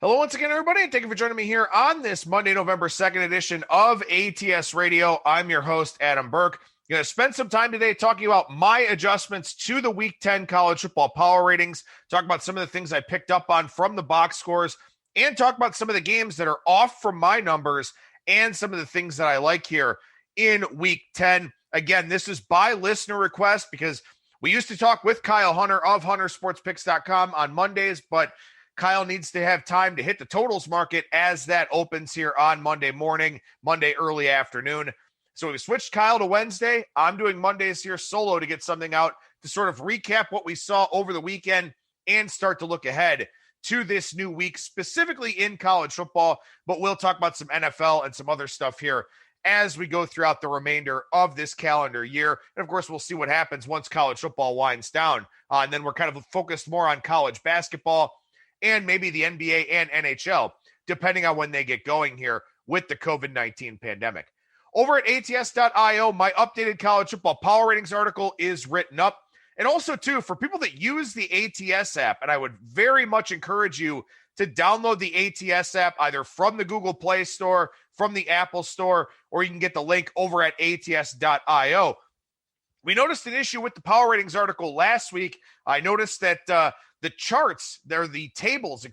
Hello once again, everybody, and thank you for joining me here on this Monday, November 2nd edition of ATS Radio. I'm your host, Adam Burke. Going to spend some time today talking about my adjustments to the Week 10 college football power ratings, talk about some of the things I picked up on from the box scores, and talk about some of the games that are off from my numbers and some of the things that I like here in Week 10. Again, this is by listener request because we used to talk with Kyle Hunter of HunterSportsPicks.com on Mondays, but Kyle needs to have time to hit the totals market as that opens here on Monday morning, Monday early afternoon. So we switched Kyle to Wednesday. I'm doing Mondays here solo to get something out to sort of recap what we saw over the weekend and start to look ahead to this new week, specifically in college football. But we'll talk about some NFL and some other stuff here as we go throughout the remainder of this calendar year. And of course, we'll see what happens once college football winds down. And then we're kind of focused more on college basketball and maybe the NBA and NHL, depending on when they get going here with the COVID-19 pandemic. Over at ATS.io, my updated college football power ratings article is written up. And also, too, for people that use the ATS app, and I would very much encourage you to download the ATS app either from the Google Play Store, from the Apple Store, or you can get the link over at ATS.io. We noticed an issue with the power ratings article last week. I noticed that the charts, they're the tables,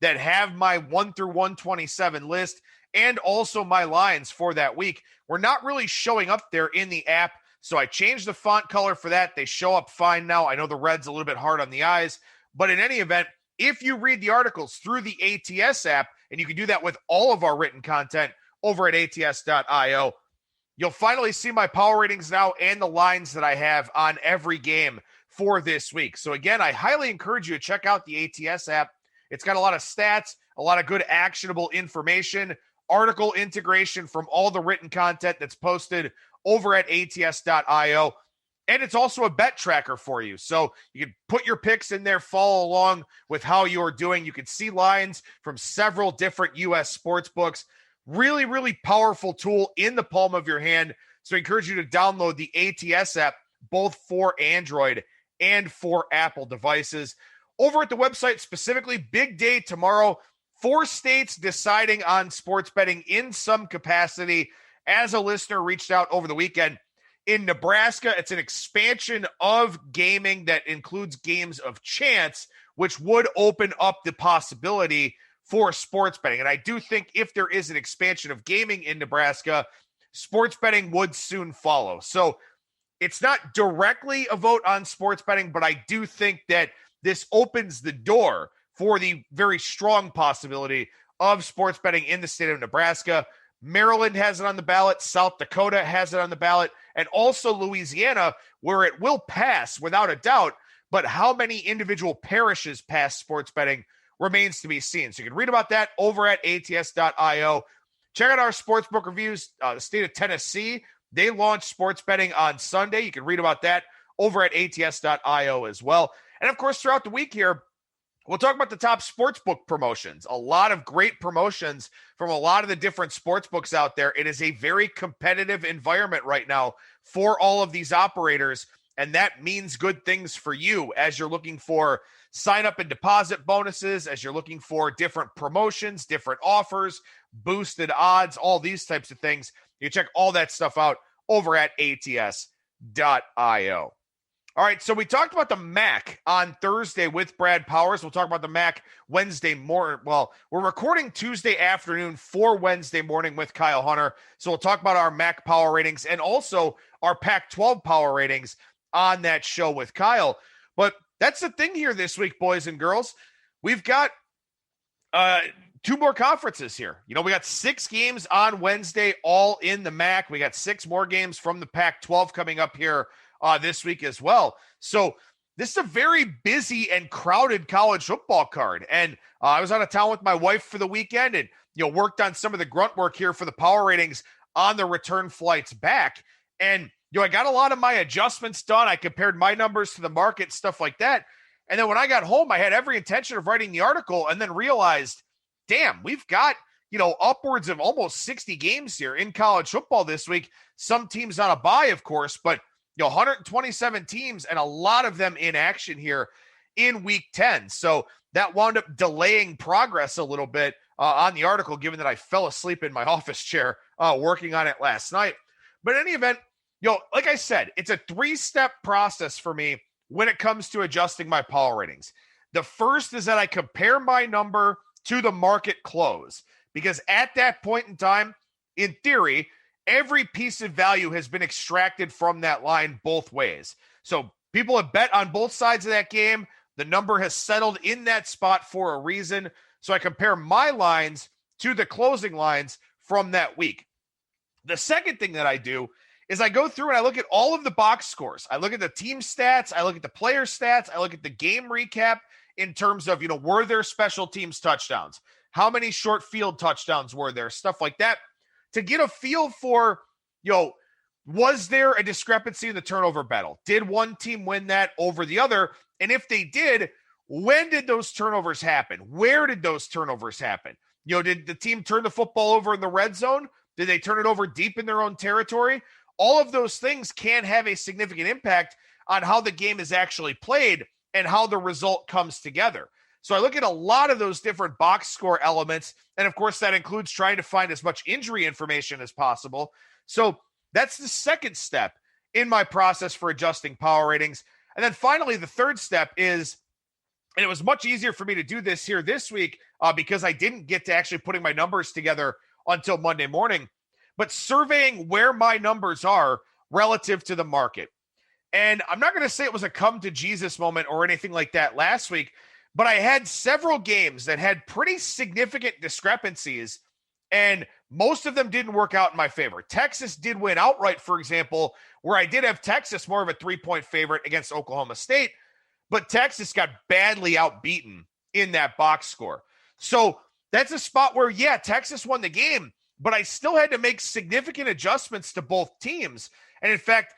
that have my 1 through 127 list and also my lines for that week were not really showing up there in the app. So I changed the font color for that. They show up fine now. I know the red's a little bit hard on the eyes, but in any event, if you read the articles through the ATS app, and you can do that with all of our written content over at ATS.io, you'll finally see my power ratings now and the lines that I have on every game for this week. So again, I highly encourage you to check out the ATS app. It's got a lot of stats, a lot of good actionable information, article integration from all the written content that's posted over at ATS.io. And it's also a bet tracker for you. So you can put your picks in there, follow along with how you're doing. You can see lines from several different U.S. sports books. Really, really powerful tool in the palm of your hand. So I encourage you to download the ATS app, both for Android and for Apple devices. Over at the website specifically, big day tomorrow. 4 states deciding on sports betting in some capacity. As a listener reached out over the weekend, in Nebraska, it's an expansion of gaming that includes games of chance, which would open up the possibility for sports betting. And I do think if there is an expansion of gaming in Nebraska, sports betting would soon follow. So it's not directly a vote on sports betting, but I do think that this opens the door for the very strong possibility of sports betting in the state of Nebraska. Maryland has it on the ballot. South Dakota has it on the ballot. And also Louisiana, where it will pass without a doubt. But how many individual parishes pass sports betting remains to be seen. So you can read about that over at ATS.io. Check out our sportsbook reviews. The state of Tennessee, they launched sports betting on Sunday. You can read about that over at ATS.io as well. And of course, throughout the week here, we'll talk about the top sportsbook promotions. A lot of great promotions from a lot of the different sportsbooks out there. It is a very competitive environment right now for all of these operators, and that means good things for you as you're looking for sign-up and deposit bonuses, as you're looking for different promotions, different offers, boosted odds, all these types of things. You check all that stuff out over at ATS.io. All right, so we talked about the MAC on Thursday with Brad Powers. We'll talk about the MAC Wednesday morning. Well, we're recording Tuesday afternoon for Wednesday morning with Kyle Hunter. So we'll talk about our MAC power ratings and also our Pac-12 power ratings on that show with Kyle. But that's the thing here this week, boys and girls. We've got 2 more conferences here. You know, we got 6 games on Wednesday, all in the MAC. We got 6 more games from the Pac-12 coming up here this week as well. So this is a very busy and crowded college football card. And I was out of town with my wife for the weekend and, worked on some of the grunt work here for the power ratings on the return flights back. And, I got a lot of my adjustments done. I compared my numbers to the market, stuff like that. And then when I got home, I had every intention of writing the article and then realized, damn, we've got, upwards of almost 60 games here in college football this week. Some teams on a bye, of course, but 127 teams and a lot of them in action here in week 10. So that wound up delaying progress a little bit on the article, given that I fell asleep in my office chair working on it last night. But in any event, like I said, it's a 3-step process for me when it comes to adjusting my power ratings. The first is that I compare my number to the market close, because at that point in time, in theory, every piece of value has been extracted from that line both ways. So people have bet on both sides of that game. The number has settled in that spot for a reason. So I compare my lines to the closing lines from that week. The second thing that I do is I go through and I look at all of the box scores. I look at the team stats. I look at the player stats. I look at the game recap in terms of, were there special teams touchdowns? How many short field touchdowns were there? Stuff like that, to get a feel for, was there a discrepancy in the turnover battle? Did one team win that over the other? And if they did, when did those turnovers happen? Where did those turnovers happen? Did the team turn the football over in the red zone? Did they turn it over deep in their own territory? All of those things can have a significant impact on how the game is actually played and how the result comes together. So I look at a lot of those different box score elements. And of course, that includes trying to find as much injury information as possible. So that's the second step in my process for adjusting power ratings. And then finally, the third step is, and it was much easier for me to do this here this week because I didn't get to actually putting my numbers together until Monday morning, but surveying where my numbers are relative to the market. And I'm not going to say it was a come to Jesus moment or anything like that last week, but I had several games that had pretty significant discrepancies, and most of them didn't work out in my favor. Texas did win outright, for example, where I did have Texas more of a 3-point favorite against Oklahoma State, but Texas got badly outbeaten in that box score. So that's a spot where, Texas won the game, but I still had to make significant adjustments to both teams. And in fact,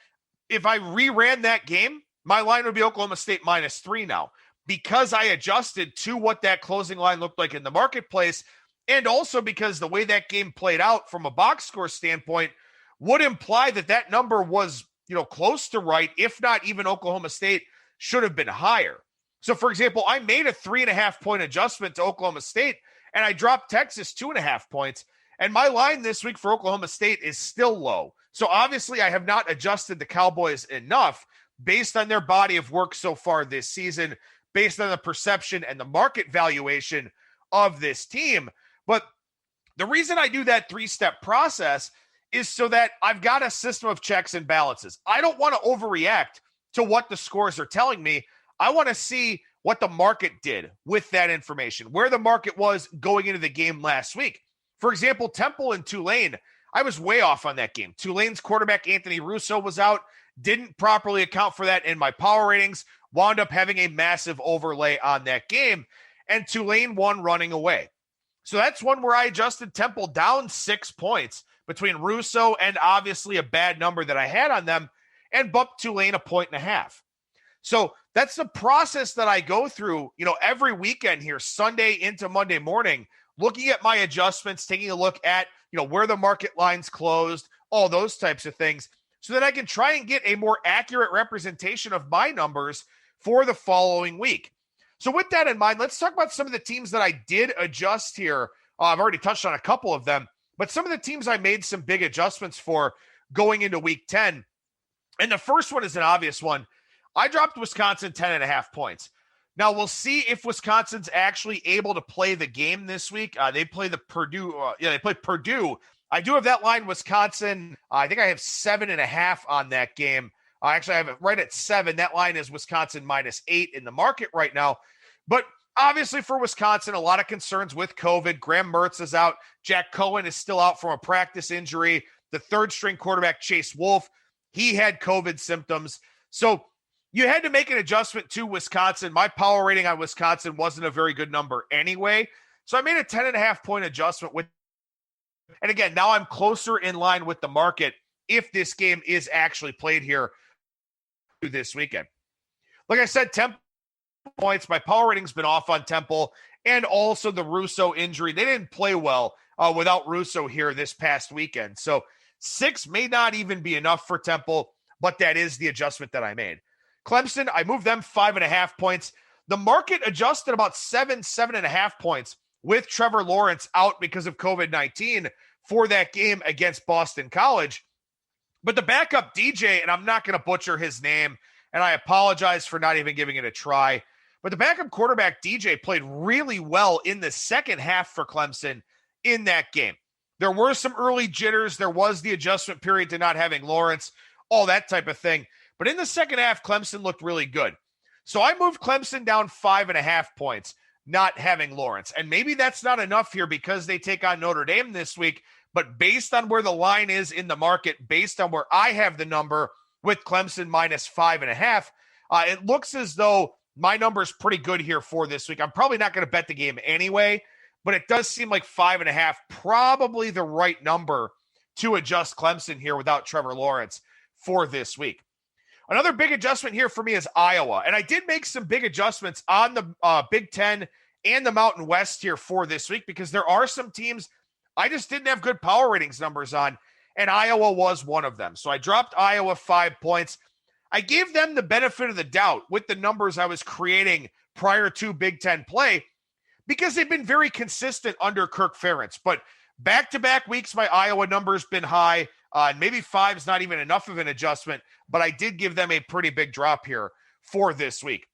if I reran that game, my line would be Oklahoma State -3 now, because I adjusted to what that closing line looked like in the marketplace, and also because the way that game played out from a box score standpoint would imply that that number was, close to right, if not even Oklahoma State should have been higher. So, for example, I made a 3.5-point adjustment to Oklahoma State, and I dropped Texas 2.5 points, and my line this week for Oklahoma State is still low. So obviously I have not adjusted the Cowboys enough based on their body of work so far this season, based on the perception and the market valuation of this team. But the reason I do that 3-step process is so that I've got a system of checks and balances. I don't want to overreact to what the scores are telling me. I want to see what the market did with that information, where the market was going into the game last week. For example, Temple and Tulane, I was way off on that game. Tulane's quarterback, Anthony Russo, was out, didn't properly account for that in my power ratings, wound up having a massive overlay on that game, and Tulane won running away. So that's one where I adjusted Temple down 6 points between Russo and obviously a bad number that I had on them, and bumped Tulane 1.5. So that's the process that I go through, every weekend here, Sunday into Monday morning, looking at my adjustments, taking a look at, where the market lines closed, all those types of things, so that I can try and get a more accurate representation of my numbers for the following week. So with that in mind, let's talk about some of the teams that I did adjust here. I've already touched on a couple of them, but some of the teams I made some big adjustments for going into week 10. And the first one is an obvious one. I dropped Wisconsin 10.5 points. Now, we'll see if Wisconsin's actually able to play the game this week. They play Purdue. They play Purdue. I do have that line, Wisconsin. I think I have 7.5 on that game. Actually, I have it right at 7. That line is Wisconsin -8 in the market right now. But obviously for Wisconsin, a lot of concerns with COVID. Graham Mertz is out. Jack Cohen is still out from a practice injury. The third-string quarterback, Chase Wolf, he had COVID symptoms. So you had to make an adjustment to Wisconsin. My power rating on Wisconsin wasn't a very good number anyway. So I made a 10.5-point adjustment with, and again, now I'm closer in line with the market if this game is actually played here this weekend. Like I said, Temple points. My power rating's been off on Temple, and also the Russo injury. They didn't play well without Russo here this past weekend. So 6 may not even be enough for Temple, but that is the adjustment that I made. Clemson, I moved them 5.5 points. The market adjusted about 7.5 points with Trevor Lawrence out because of COVID-19 for that game against Boston College. But the backup DJ, and I'm not going to butcher his name, and I apologize for not even giving it a try, but the backup quarterback DJ played really well in the second half for Clemson in that game. There were some early jitters. There was the adjustment period to not having Lawrence, all that type of thing. But in the second half, Clemson looked really good. So I moved Clemson down 5.5 points, not having Lawrence. And maybe that's not enough here because they take on Notre Dame this week. But based on where the line is in the market, based on where I have the number with Clemson minus 5.5, it looks as though my number is pretty good here for this week. I'm probably not going to bet the game anyway, but it does seem like 5.5, probably the right number to adjust Clemson here without Trevor Lawrence for this week. Another big adjustment here for me is Iowa. And I did make some big adjustments on the Big Ten and the Mountain West here for this week because there are some teams I just didn't have good power ratings numbers on, and Iowa was one of them. So I dropped Iowa 5 points. I gave them the benefit of the doubt with the numbers I was creating prior to Big Ten play because they've been very consistent under Kirk Ferentz. But back-to-back weeks, my Iowa number's been high. And maybe 5's not even enough of an adjustment, but I did give them a pretty big drop here for this week.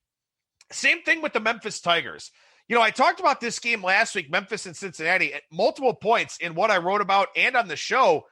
Same thing with the Memphis Tigers. You know, I talked about this game last week, Memphis and Cincinnati, at multiple points in what I wrote about and on the show,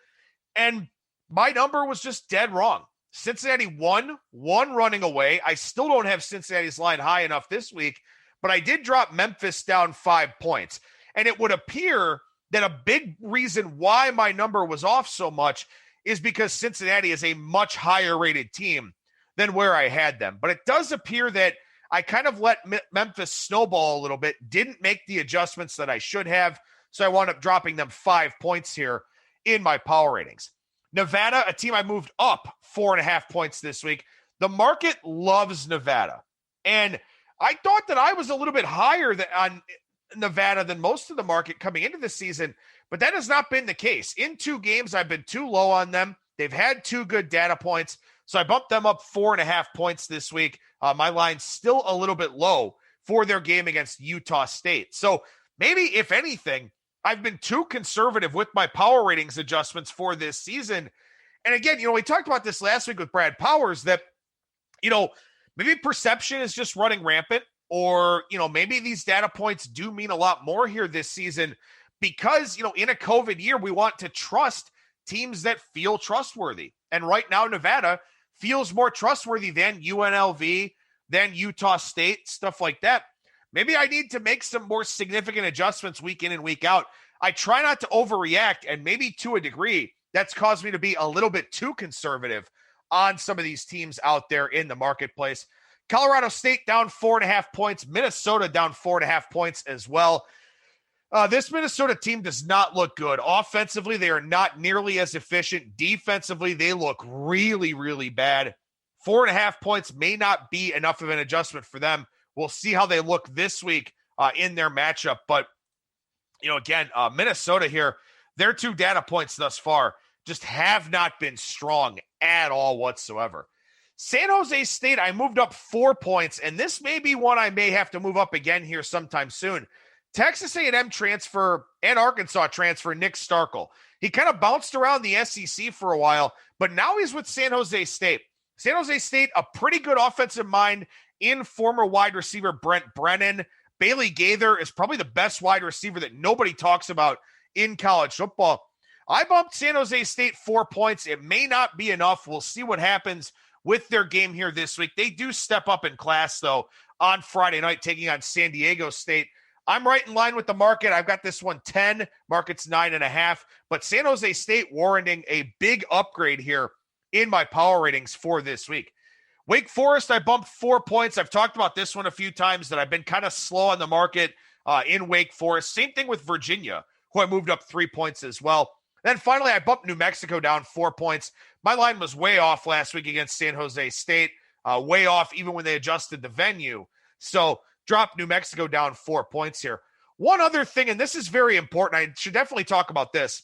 and my number was just dead wrong. Cincinnati won, one running away. I still don't have Cincinnati's line high enough this week, but I did drop Memphis down 5 points. And it would appear that a big reason why my number was off so much is because Cincinnati is a much higher rated team than where I had them. But it does appear that I kind of let Memphis snowball a little bit, didn't make the adjustments that I should have, so I wound up dropping them 5 points here in my power ratings. Nevada, a team I moved up 4.5 points this week. The market loves Nevada. And I thought that I was a little bit higher on Nevada than most of the market coming into the season, but that has not been the case. In 2 games, I've been too low on them. They've had 2 good data points, so I bumped them up 4.5 points this week. My line's still a little bit low for their game against Utah State. So maybe, if anything, I've been too conservative with my power ratings adjustments for this season. And again, we talked about this last week with Brad Powers that, maybe perception is just running rampant, or, maybe these data points do mean a lot more here this season because, in a COVID year, we want to trust teams that feel trustworthy. And right now, Nevada feels more trustworthy than UNLV, than Utah State, stuff like that. Maybe I need to make some more significant adjustments week in and week out. I try not to overreact, and maybe to a degree, that's caused me to be a little bit too conservative on some of these teams out there in the marketplace. Colorado State down 4.5 points. Minnesota down 4.5 points as well. This Minnesota team does not look good. Offensively, they are not nearly as efficient. Defensively, they look really, really bad. 4.5 points may not be enough of an adjustment for them. We'll see how they look this week in their matchup. But, again, Minnesota here, their 2 data points thus far just have not been strong at all whatsoever. San Jose State, I moved up 4 points, and this may be one I may have to move up again here sometime soon. Texas A&M transfer and Arkansas transfer Nick Starkel. He kind of bounced around the SEC for a while, but now he's with San Jose State. San Jose State, a pretty good offensive mind in former wide receiver Brent Brennan. Bailey Gaither is probably the best wide receiver that nobody talks about in college football. I bumped San Jose State 4 points. It may not be enough. We'll see what happens with their game here this week. They do step up in class, though, on Friday night, taking on San Diego State. I'm right in line with the market. I've got this one 10, market's 9.5, but San Jose State warranting a big upgrade here in my power ratings for this week. Wake Forest, I bumped 4 points. I've talked about this one a few times that I've been kind of slow on the market in Wake Forest. Same thing with Virginia, who I moved up 3 points as well. Then finally, I bumped New Mexico down 4 points. My line was way off last week against San Jose State, way off even when they adjusted the venue. So dropped New Mexico down 4 points here. One other thing, and this is very important, I should definitely talk about this.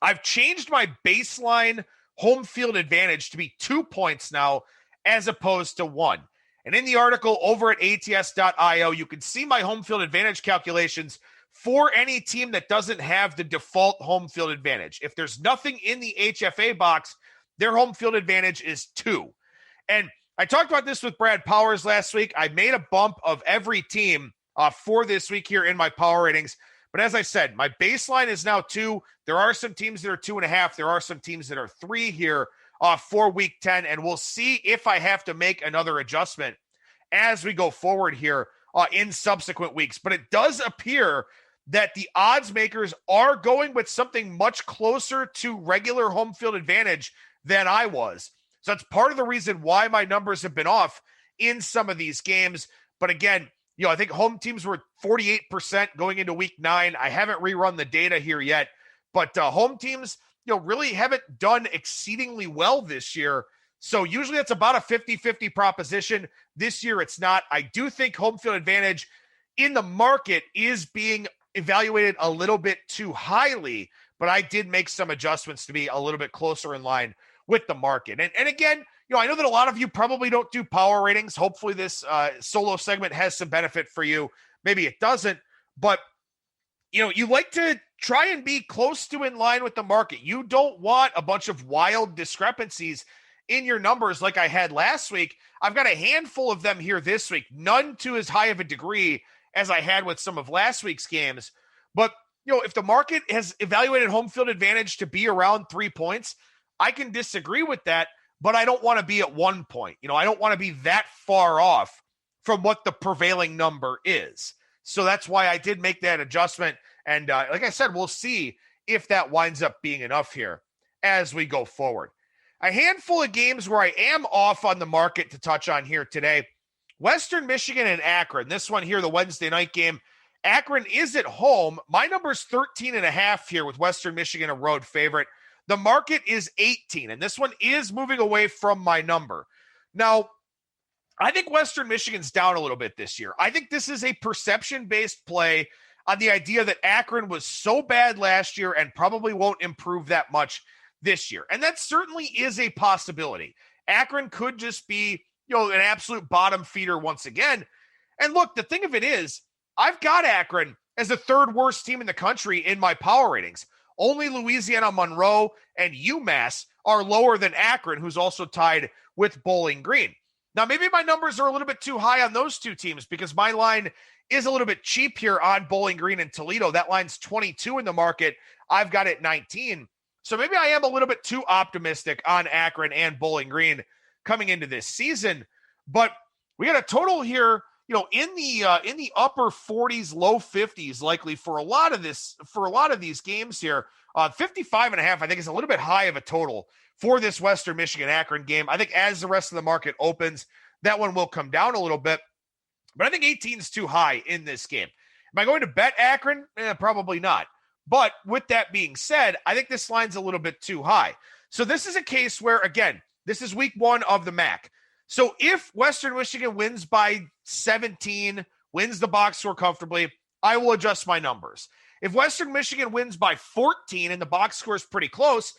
I've changed my baseline home field advantage to be 2 points now as opposed to 1. And in the article over at ATS.io, you can see my home field advantage calculations for any team that doesn't have the default home field advantage. If there's nothing in the HFA box, their home field advantage is 2. And I talked about this with Brad Powers last week. I made a bump of every team for this week here in my power ratings. But as I said, my baseline is now 2. There are some teams that are 2.5. There are some teams that are 3 here for week 10. And we'll see if I have to make another adjustment as we go forward here in subsequent weeks. But it does appear that the odds makers are going with something much closer to regular home field advantage than I was. So that's part of the reason why my numbers have been off in some of these games. But again, I think home teams were 48% going into week 9. I haven't rerun the data here yet, but home teams, really haven't done exceedingly well this year. So usually it's about a 50-50 proposition. This year it's not. I do think home field advantage in the market is being evaluated a little bit too highly, but I did make some adjustments to be a little bit closer in line with the market. And again, I know that a lot of you probably don't do power ratings. Hopefully this solo segment has some benefit for you. Maybe it doesn't, but you like to try and be close to in line with the market. You don't want a bunch of wild discrepancies in your numbers like I had last week. I've got a handful of them here this week, none to as high of a degree as I had with some of last week's games. But, if the market has evaluated home field advantage to be around 3 points, I can disagree with that, but I don't want to be at 1 point. I don't want to be that far off from what the prevailing number is. So that's why I did make that adjustment. And like I said, we'll see if that winds up being enough here as we go forward. A handful of games where I am off on the market to touch on here today. Western Michigan and Akron. This one here, the Wednesday night game. Akron is at home. My number's 13.5 here with Western Michigan a road favorite. The market is 18, and this one is moving away from my number. Now, I think Western Michigan's down a little bit this year. I think this is a perception-based play on the idea that Akron was so bad last year and probably won't improve that much this year. And that certainly is a possibility. Akron could just be, an absolute bottom feeder once again. And look, the thing of it is, I've got Akron as the 3rd worst team in the country in my power ratings. Only Louisiana Monroe and UMass are lower than Akron, who's also tied with Bowling Green. Now, maybe my numbers are a little bit too high on those two teams because my line is a little bit cheap here on Bowling Green and Toledo. That line's 22 in the market. I've got it 19. So maybe I am a little bit too optimistic on Akron and Bowling Green coming into this season. But we got a total here, in the upper 40s, low 50s, likely for a lot of these games here. 55.5, I think, is a little bit high of a total for this Western Michigan Akron game. I think as the rest of the market opens, that one will come down a little bit. But I think 18 is too high in this game. Am I going to bet Akron? Probably not. But with that being said, I think this line's a little bit too high. So this is a case where, again, this is week 1 of the MAC. So if Western Michigan wins by 17, wins the box score comfortably, I will adjust my numbers. If Western Michigan wins by 14 and the box score is pretty close,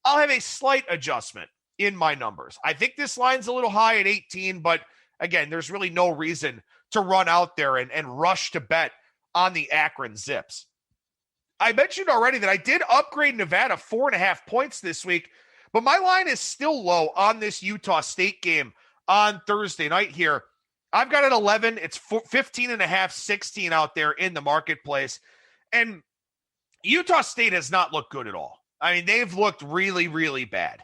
I'll have a slight adjustment in my numbers. I think this line's a little high at 18, but again, there's really no reason to run out there and rush to bet on the Akron Zips. I mentioned already that I did upgrade Nevada 4.5 points this week, but my line is still low on this Utah State game on Thursday night here. I've got it 11. It's 15.5, 16 out there in the marketplace. And Utah State has not looked good at all. I mean, they've looked really, really bad.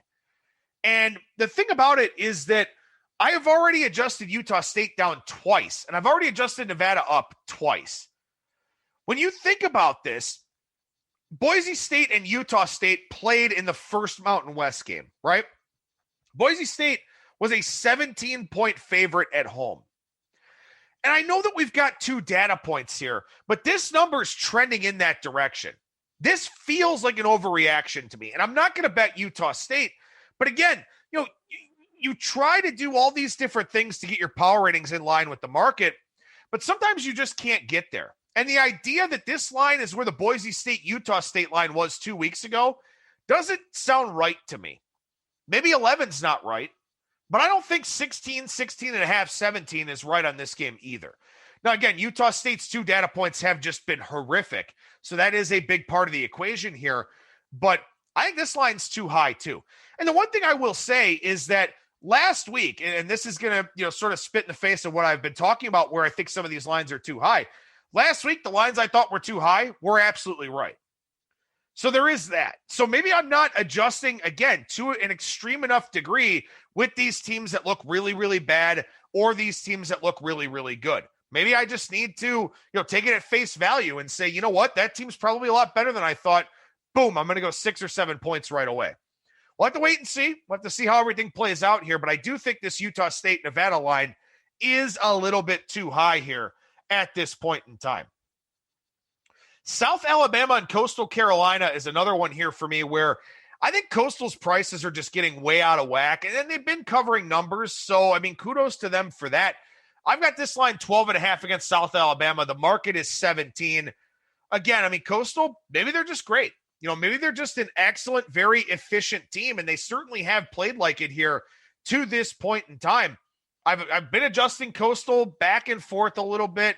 And the thing about it is that I have already adjusted Utah State down twice, and I've already adjusted Nevada up twice. When you think about this, Boise State and Utah State played in the first Mountain West game, right? Boise State was a 17-point favorite at home. And I know that we've got 2 data points here, but this number is trending in that direction. This feels like an overreaction to me, and I'm not going to bet Utah State. But again, you try to do all these different things to get your power ratings in line with the market, but sometimes you just can't get there. And the idea that this line is where the Boise State-Utah State line was 2 weeks ago doesn't sound right to me. Maybe 11's not right. But I don't think 16, 16 and a half, 17 is right on this game either. Now, again, Utah State's 2 data points have just been horrific. So that is a big part of the equation here. But I think this line's too high too. And the one thing I will say is that last week, and this is going to, sort of spit in the face of what I've been talking about, where I think some of these lines are too high. Last week, the lines I thought were too high were absolutely right. So there is that. So maybe I'm not adjusting, again, to an extreme enough degree with these teams that look really, really bad or these teams that look really, really good. Maybe I just need to, take it at face value and say, you know what, that team's probably a lot better than I thought. Boom, I'm going to go 6 or 7 points right away. We'll have to wait and see. We'll have to see how everything plays out here. But I do think this Utah State-Nevada line is a little bit too high here at this point in time. South Alabama and Coastal Carolina is another one here for me where I think Coastal's prices are just getting way out of whack. And then they've been covering numbers. So, kudos to them for that. I've got this line 12.5 against South Alabama. The market is 17. Again, Coastal, maybe they're just great. Maybe they're just an excellent, very efficient team, and they certainly have played like it here to this point in time. I've been adjusting Coastal back and forth a little bit.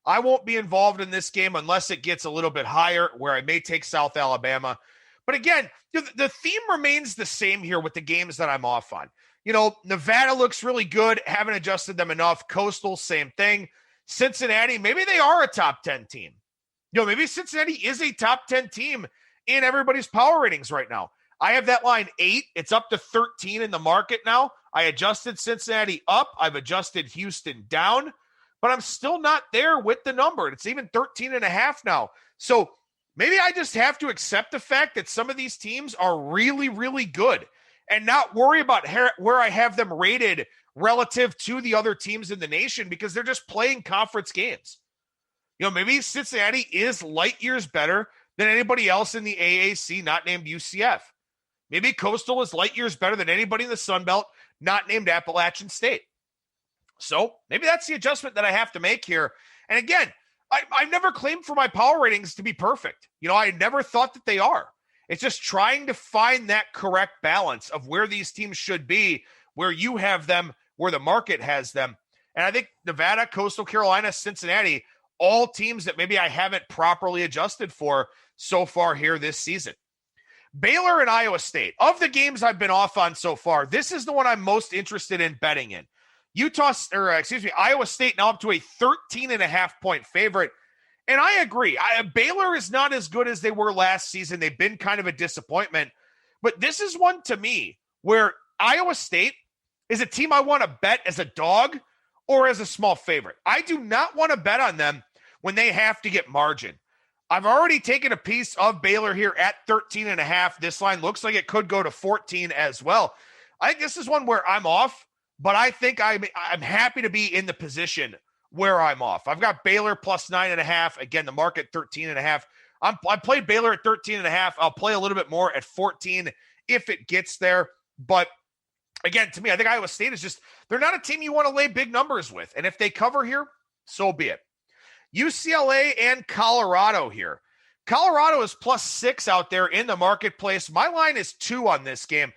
I won't be involved in this game unless it gets a little bit higher, where I may take South Alabama. But again, the theme remains the same here with the games that I'm off on. Nevada looks really good. Haven't adjusted them enough. Coastal, same thing. Cincinnati, maybe they are a top 10 team. Maybe Cincinnati is a top 10 team in everybody's power ratings right now. I have that line 8. It's up to 13 in the market now. I adjusted Cincinnati up. I've adjusted Houston down, but I'm still not there with the number. It's even 13.5 now. So maybe I just have to accept the fact that some of these teams are really, really good and not worry about where I have them rated relative to the other teams in the nation, because they're just playing conference games. Maybe Cincinnati is light years better than anybody else in the AAC not named UCF. Maybe Coastal is light years better than anybody in the Sun Belt not named Appalachian State. So maybe that's the adjustment that I have to make here. And again, I've never claimed for my power ratings to be perfect. I never thought that they are. It's just trying to find that correct balance of where these teams should be, where you have them, where the market has them. And I think Nevada, Coastal Carolina, Cincinnati, all teams that maybe I haven't properly adjusted for so far here this season. Baylor and Iowa State. Of the games I've been off on so far, this is the one I'm most interested in betting in. Iowa State now up to a 13.5 point favorite. And I agree. Baylor is not as good as they were last season. They've been kind of a disappointment. But this is one to me where Iowa State is a team I want to bet as a dog or as a small favorite. I do not want to bet on them when they have to get margin. I've already taken a piece of Baylor here at 13.5. This line looks like it could go to 14 as well. I think this is one where I'm off, but I think I'm happy to be in the position where I'm off. I've got Baylor plus 9.5. Again, the market 13.5. I played Baylor at 13.5. I'll play a little bit more at 14 if it gets there. But again, to me, I think Iowa State is just, they're not a team you want to lay big numbers with. And if they cover here, so be it. UCLA and Colorado here. Colorado is plus 6 out there in the marketplace. My line is 2 on this game.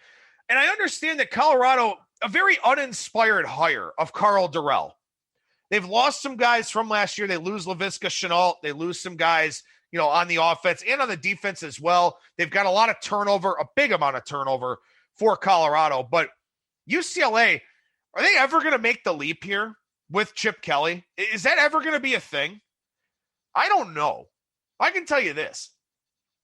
And I understand that Colorado, a very uninspired hire of Carl Durrell. They've lost some guys from last year. They lose Laviska Shenault. They lose some guys, on the offense and on the defense as well. They've got a lot of turnover, a big amount of turnover for Colorado. But UCLA, are they ever going to make the leap here with Chip Kelly? Is that ever going to be a thing? I don't know. I can tell you this.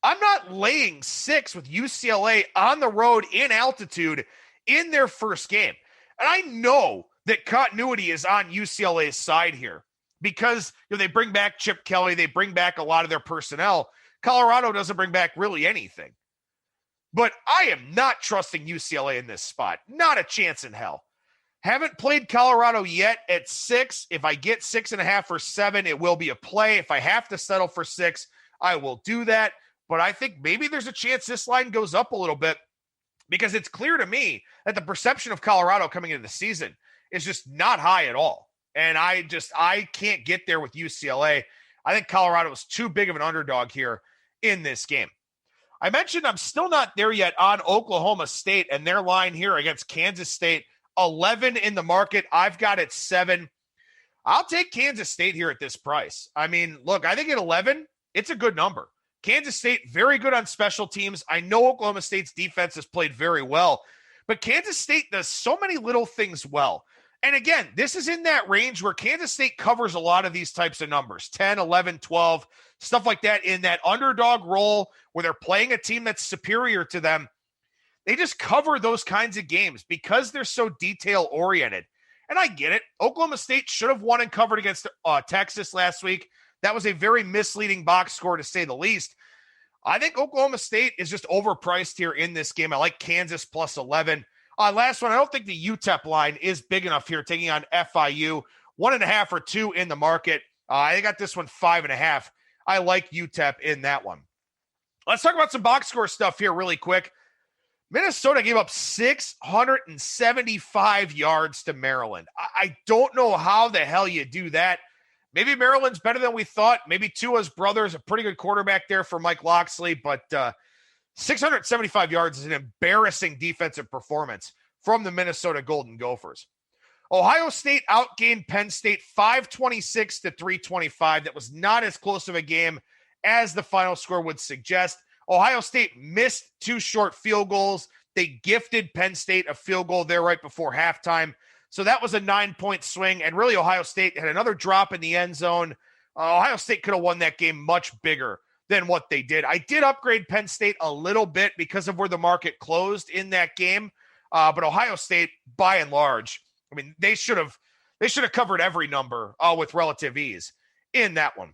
I'm not laying 6 with UCLA on the road in altitude in their first game. And I know that continuity is on UCLA's side here because they bring back Chip Kelly. They bring back a lot of their personnel. Colorado doesn't bring back really anything. But I am not trusting UCLA in this spot. Not a chance in hell. Haven't played Colorado yet at 6. If I get 6.5 or 7, it will be a play. If I have to settle for 6, I will do that. But I think maybe there's a chance this line goes up a little bit because it's clear to me that the perception of Colorado coming into the season is just not high at all. And I can't get there with UCLA. I think Colorado is too big of an underdog here in this game. I mentioned I'm still not there yet on Oklahoma State and their line here against Kansas State 11 in the market. I've got it 7. I'll take Kansas State here at this price. I mean, look, I think at 11, it's a good number. Kansas State, very good on special teams. I know Oklahoma State's defense has played very well, but Kansas State does so many little things well. And again, this is in that range where Kansas State covers a lot of these types of numbers, 10, 11, 12, stuff like that, in that underdog role where they're playing a team that's superior to them. They just cover those kinds of games because they're so detail-oriented. And I get it. Oklahoma State should have won and covered against Texas last week. That was a very misleading box score, to say the least. I think Oklahoma State is just overpriced here in this game. I like Kansas plus 11. Last one, I don't think the UTEP line is big enough here, taking on FIU. 1.5 or 2 in the market. I got this one 5.5. I like UTEP in that one. Let's talk about some box score stuff here really quick. Minnesota gave up 675 yards to Maryland. I don't know how the hell you do that. Maybe Maryland's better than we thought. Maybe Tua's brother is a pretty good quarterback there for Mike Locksley, but 675 yards is an embarrassing defensive performance from the Minnesota Golden Gophers. Ohio State outgained Penn State 526 to 325. That was not as close of a game as the final score would suggest. Ohio State missed 2 short field goals. They gifted Penn State a field goal there right before halftime. So that was a 9-point swing, and really Ohio State had another drop in the end zone. Ohio State could have won that game much bigger than what they did. I did upgrade Penn State a little bit because of where the market closed in that game, but Ohio State, by and large, I mean, they should have covered every number with relative ease in that one.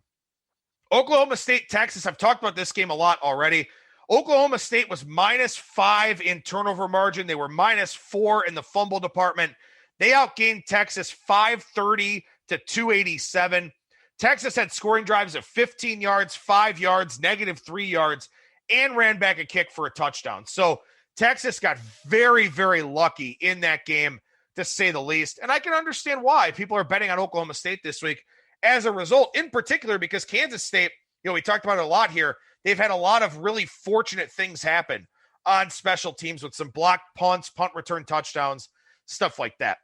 Oklahoma State, Texas, I've talked about this game a lot already. Oklahoma State was -5 in turnover margin. They were -4 in the fumble department. They outgained Texas 530 to 287. Texas had scoring drives of 15 yards, 5 yards, -3 yards, and ran back a kick for a touchdown. So Texas got very, very lucky in that game, to say the least. And I can understand why people are betting on Oklahoma State this week as a result, in particular because Kansas State, we talked about it a lot here. They've had a lot of really fortunate things happen on special teams with some blocked punts, punt return touchdowns, stuff like that.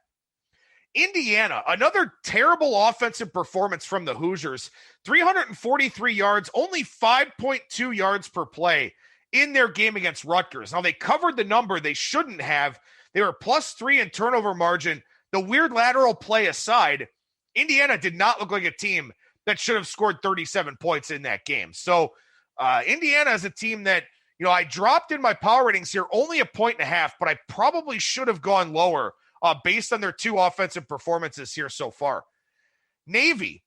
Indiana, another terrible offensive performance from the Hoosiers. 343 yards, only 5.2 yards per play in their game against Rutgers. Now, they covered the number they shouldn't have. They were +3 in turnover margin. The weird lateral play aside, Indiana did not look like a team that should have scored 37 points in that game. So Indiana is a team that, I dropped in my power ratings here only 1.5, but I probably should have gone lower based on their 2 offensive performances here so far. Navy,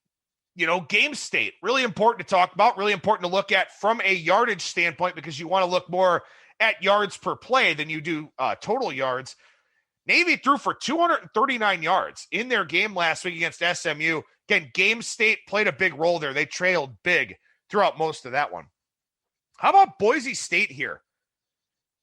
game state, really important to talk about, really important to look at from a yardage standpoint because you want to look more at yards per play than you do total yards. Navy threw for 239 yards in their game last week against SMU. Again, game state played a big role there. They trailed big throughout most of that one. How about Boise State here?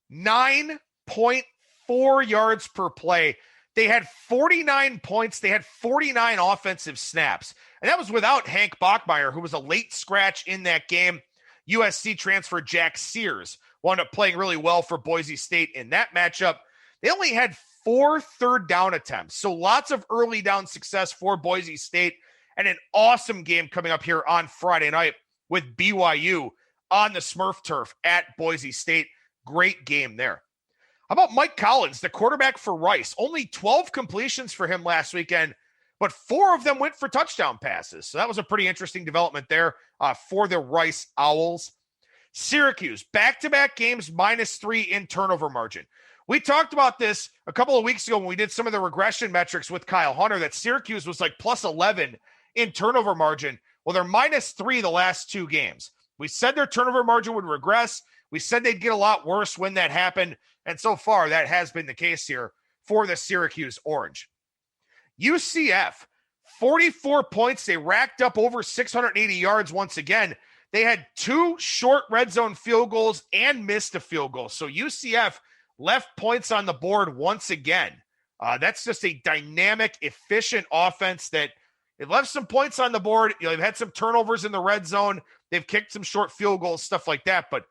9.4 yards per play. They had 49 points. They had 49 offensive snaps. And that was without Hank Bachmeier, who was a late scratch in that game. USC transfer Jack Sears wound up playing really well for Boise State in that matchup. They only had 4 third down attempts. So lots of early down success for Boise State, and an awesome game coming up here on Friday night with BYU on the Smurf turf at Boise State. Great game there. How about Mike Collins, the quarterback for Rice? Only 12 completions for him last weekend, but 4 of them went for touchdown passes. So that was a pretty interesting development there for the Rice Owls. Syracuse, back-to-back games, -3 in turnover margin. We talked about this a couple of weeks ago when we did some of the regression metrics with Kyle Hunter, that Syracuse was like +11 in turnover margin. Well, they're -3 the last 2 games. We said their turnover margin would regress. We said they'd get a lot worse when that happened. And so far, that has been the case here for the Syracuse Orange. UCF, 44 points. They racked up over 680 yards once again. They had 2 short red zone field goals and missed a field goal. So UCF left points on the board once again. That's just a dynamic, efficient offense that it left some points on the board. They've had some turnovers in the red zone. They've kicked some short field goals, stuff like that. But,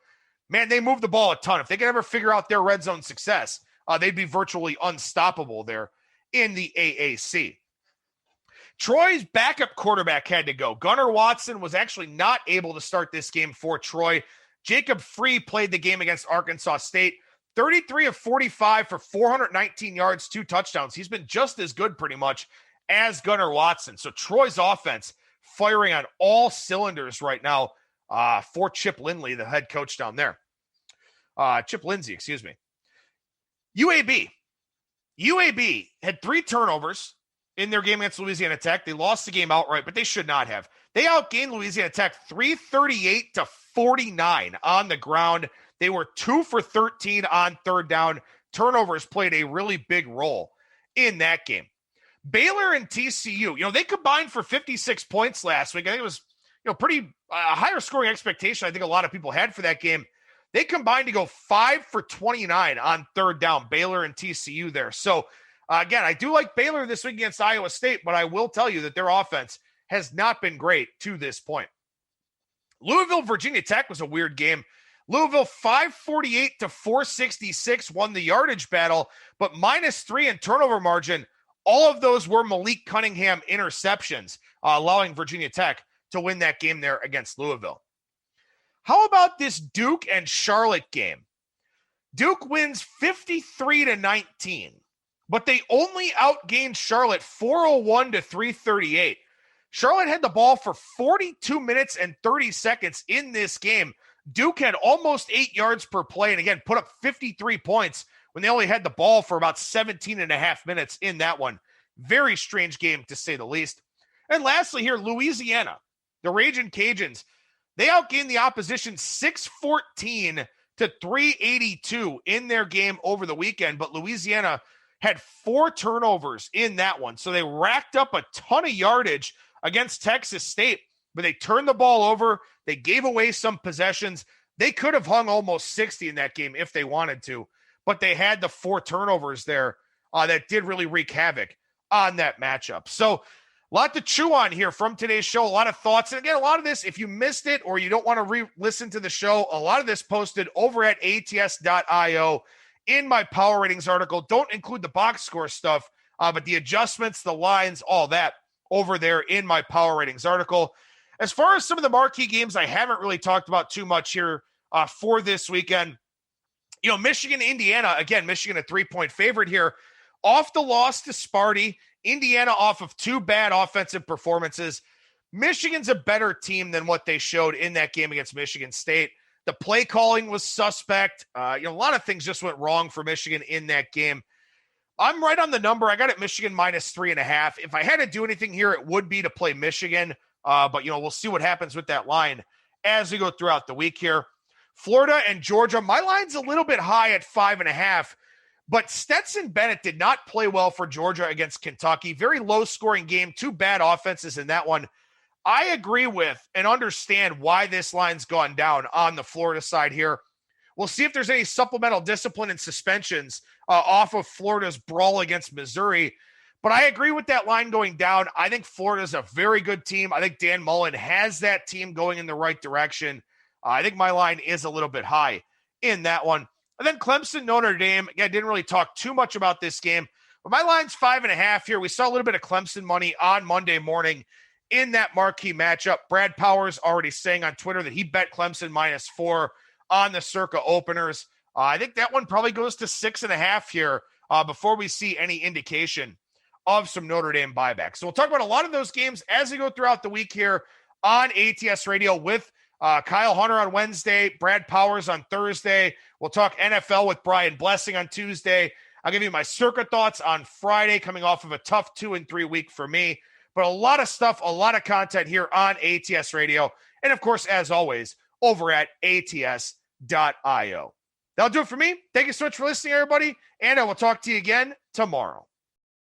man, they move the ball a ton. If they can ever figure out their red zone success, they'd be virtually unstoppable there in the AAC. Troy's backup quarterback had to go. Gunnar Watson was actually not able to start this game for Troy. Jacob Free played the game against Arkansas State. 33 of 45 for 419 yards, 2 touchdowns. He's been just as good pretty much as Gunnar Watson. So Troy's offense firing on all cylinders right now for Chip Lindley, the head coach down there. Chip Lindsey, excuse me. UAB had 3 turnovers in their game against Louisiana Tech. They lost the game outright, but they should not have. They outgained Louisiana Tech 338-49 on the ground. They were 2 for 13 on third down. Turnovers played a really big role in that game. Baylor and TCU, they combined for 56 points last week. I think it was, pretty higher scoring expectation I think a lot of people had for that game. They combined to go 5 for 29 on third down, Baylor and TCU there. So, again, I do like Baylor this week against Iowa State, but I will tell you that their offense has not been great to this point. Louisville, Virginia Tech was a weird game. Louisville 548-466 won the yardage battle, but -3 in turnover margin. All of those were Malik Cunningham interceptions, allowing Virginia Tech to win that game there against Louisville. How about this Duke and Charlotte game? Duke wins 53-19. But they only outgained Charlotte 401-338. Charlotte had the ball for 42 minutes and 30 seconds in this game. Duke had almost 8 yards per play and, again, put up 53 points when they only had the ball for about 17 and a half minutes in that one. Very strange game, to say the least. And lastly here, Louisiana, the Ragin' Cajuns, they outgained the opposition 614-382 in their game over the weekend, but Louisiana had 4 turnovers in that one. So they racked up a ton of yardage against Texas State, but they turned the ball over. They gave away some possessions. They could have hung almost 60 in that game if they wanted to, but they had the 4 turnovers there that did really wreak havoc on that matchup. So a lot to chew on here from today's show. A lot of thoughts. And again, a lot of this, if you missed it or you don't want to re-listen to the show, a lot of this posted over at ATS.io. In my power ratings article. Don't include the box score stuff, but the adjustments, the lines, all that over there in my power ratings article. As far as some of the marquee games I haven't really talked about too much here for this weekend, Michigan, Indiana, again, Michigan a 3-point favorite here. Off the loss to Sparty, Indiana off of 2 bad offensive performances. Michigan's a better team than what they showed in that game against Michigan State. The play calling was suspect. A lot of things just went wrong for Michigan in that game. I'm right on the number. I got it Michigan -3.5. If I had to do anything here, it would be to play Michigan. But we'll see what happens with that line as we go throughout the week here. Florida and Georgia, my line's a little bit high at 5.5. But Stetson Bennett did not play well for Georgia against Kentucky. Very low-scoring game. 2 bad offenses in that one. I agree with and understand why this line's gone down on the Florida side here. We'll see if there's any supplemental discipline and suspensions off of Florida's brawl against Missouri. But I agree with that line going down. I think Florida's a very good team. I think Dan Mullen has that team going in the right direction. I think my line is a little bit high in that one. And then Clemson, Notre Dame. Again, I didn't really talk too much about this game. But my line's 5.5 here. We saw a little bit of Clemson money on Monday morning in that marquee matchup. Brad Powers already saying on Twitter that he bet Clemson -4 on the Circa openers. I think that one probably goes to 6.5 here before we see any indication of some Notre Dame buybacks. So we'll talk about a lot of those games as we go throughout the week here on ATS Radio with Kyle Hunter on Wednesday, Brad Powers on Thursday. We'll talk NFL with Brian Blessing on Tuesday. I'll give you my Circa thoughts on Friday, coming off of a tough 2-3 week for me. But a lot of stuff, a lot of content here on ATS Radio. And, of course, as always, over at ATS.io. That'll do it for me. Thank you so much for listening, everybody. And I will talk to you again tomorrow.